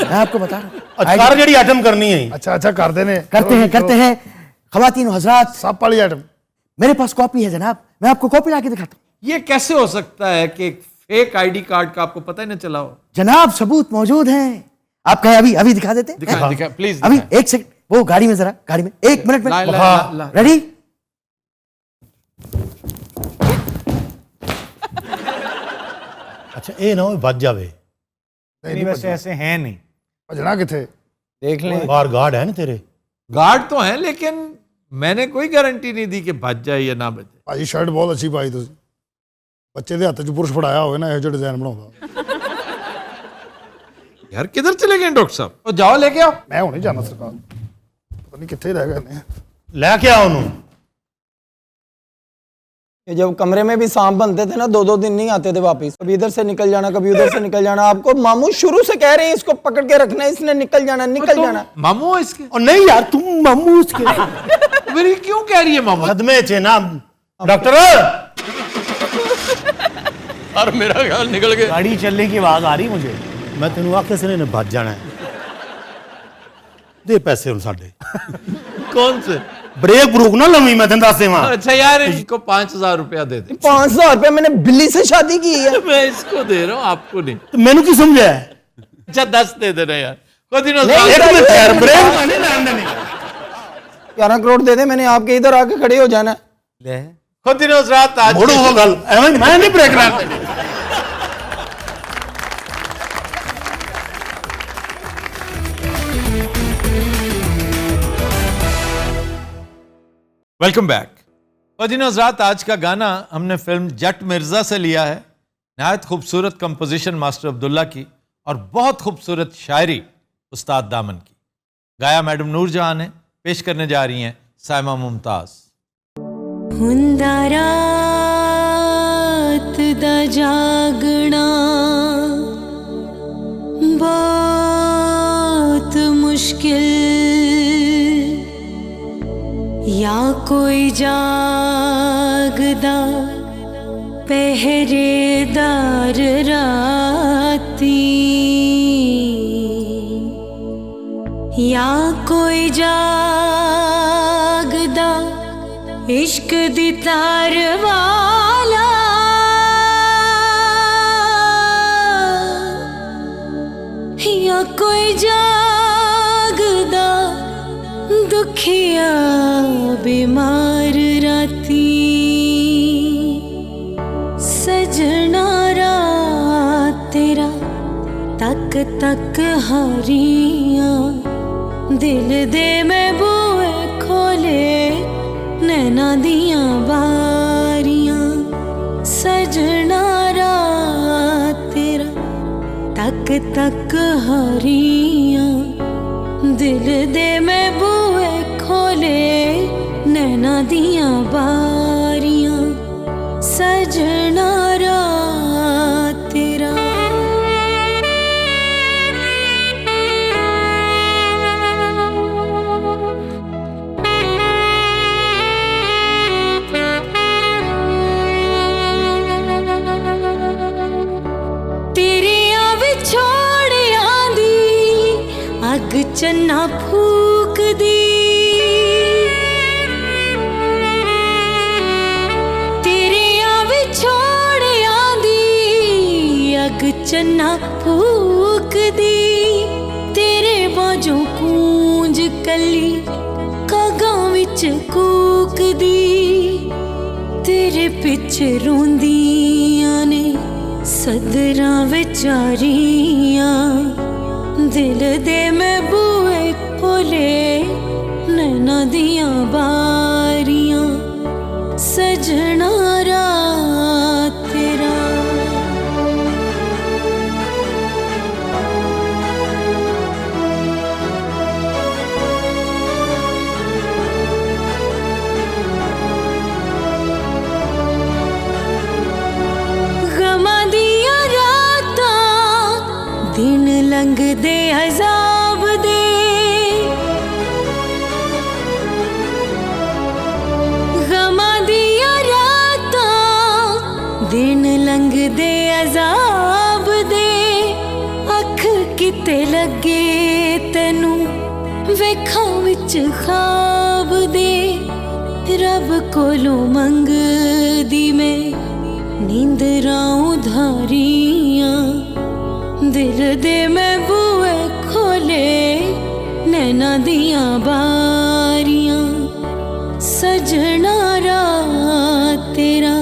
मैं आपको बता रहा हूँ।
अचार जड़ी आइटम करनी है।
अच्छा कर देने
करते हैं ख्वातीन हजरात,
सब वाली आइटम
मेरे पास कॉपी है जनाब, मैं आपको कॉपी लाके दिखाता हूँ।
ये कैसे हो सकता है कि एक फेक आईडी कार्ड का आपको पता ही न चला हो?
जनाब सबूत मौजूद हैं। आप कहें अभी दिखा देते हैं?
दिखा प्लीज।
अभी एक सेकंड, वो गाड़ी में जरा, गाड़ी में 1 मिनट में।
ला।
रेडी?
अच्छा ये ना हो ਵੱਜ ਜਾਵੇ।
नहीं वैसे ऐसे हैं नहीं।
भजना किथे
देख लें।
बाहर गार्ड है ना तेरे?
गार्ड तो है, लेकिन मैंने कोई गारंटी नहीं दी कि बच जाए या ना बचे।
भाजी शर्ट बहुत अच्छी पाई तुसी, बच्चे दे हत्थ च पुरुष फड़ाया होवे ना, ये जो डिजाइन बनाउंदा।
यार किधर चले गए डॉक्टर साहब? तो जाओ लेके आओ।
मैं हुणे जाना सरकार, पता नहीं किथे रह गए ने।
लेके आओ उन्होंने।
ये जब कमरे में भी सांप बनते थे ना, 2-2 दिन नहीं आते थे वापस, कभी इधर से निकल जाना, कभी उधर से निकल जाना। आपको मामू शुरू से कह रहे हैं इसको पकड़ के रखना, इसने निकल जाना जाना।
मामू हो इसके?
और नहीं यार तुम मामू इसके।
मेरी क्यों कह रही है मामू?
सदमे चे ना डॉक्टर।
और मेरा ख्याल निकल गया।
गाड़ी चलने की आवाज आ रही मुझे।
मैं तेन आखे से ने भज जाना है। दे पैसे हम साढ़े
कौन से
ब्रेक ब्रूक ना लवी मैं तेन दस देवां
अच्छा यार इनको 5,000 रुपया दे दे
5,000 रुपया मैंने बिल्ली से शादी की है
मैं इसको दे रहा हूँ आपको नहीं
तो मैनू की समझा है
अच्छा 10 दे देना यार खुद ही
एक मिनट यार ब्रेक नहीं लाने नहीं
11 करोड़ दे दे मैंने आपके इधर आके खड़े हो जाना
ले खुद ही रात आज
मोड़ो वो गल एवं मैं नहीं ब्रेक ला
वेलकम बैक खुद हजरात आज का गाना हमने फिल्म जट मिर्जा से लिया है नहायत खूबसूरत कंपोजिशन मास्टर अब्दुल्ला की और बहुत खूबसूरत शायरी उस्ताद दामन की गाया मैडम नूरजहां ने पेश करने जा रही हैं साइमा मुमताज
हुंदा रात दा जागना बहुत मुश्किल या कोई जागदा पहरेदार राती या कोई जागदा इश्क दी तार वाला या कोई जागदा दुखिया बीमार राती सजना रात तेरा तक तक हारियां दिल दे मैं बुए खोले नैना दियां बारियां सजना रात तेरा तक तक हारियां दिल दे मैं बुए खोले नैना दियां बारियां सजना रात तेरा चन्ना फूक दी तेरे आवे छोड़ आंदी अग चन्ना फूक दी तेरे बाजों कूंज कली कागां विच कूक दी तेरे पिछे रोंदियां ने सदरां विचारियां दिल दे मैं बुए खोले नैना दियां बारियां सजना रात तेरा गमां दियां रातां दिन लंघदे अजाब दे गमां दियां रातां दिन लंघदे अजाब दे अख किते लगे तैनू वेखां विच ख्वाब दे रब कोलों मंगदी मैं नींदरां उधारियां दिल दे मैं बुए खोले नैना दियां बारियां सजना रात तेरा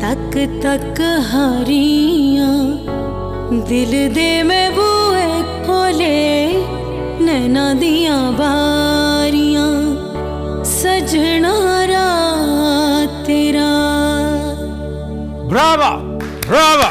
तक तक हारियां दिल दे मैं बुए खोले नैना दियां बारियां सजना रात तेरा
ब्रावा ब्रावा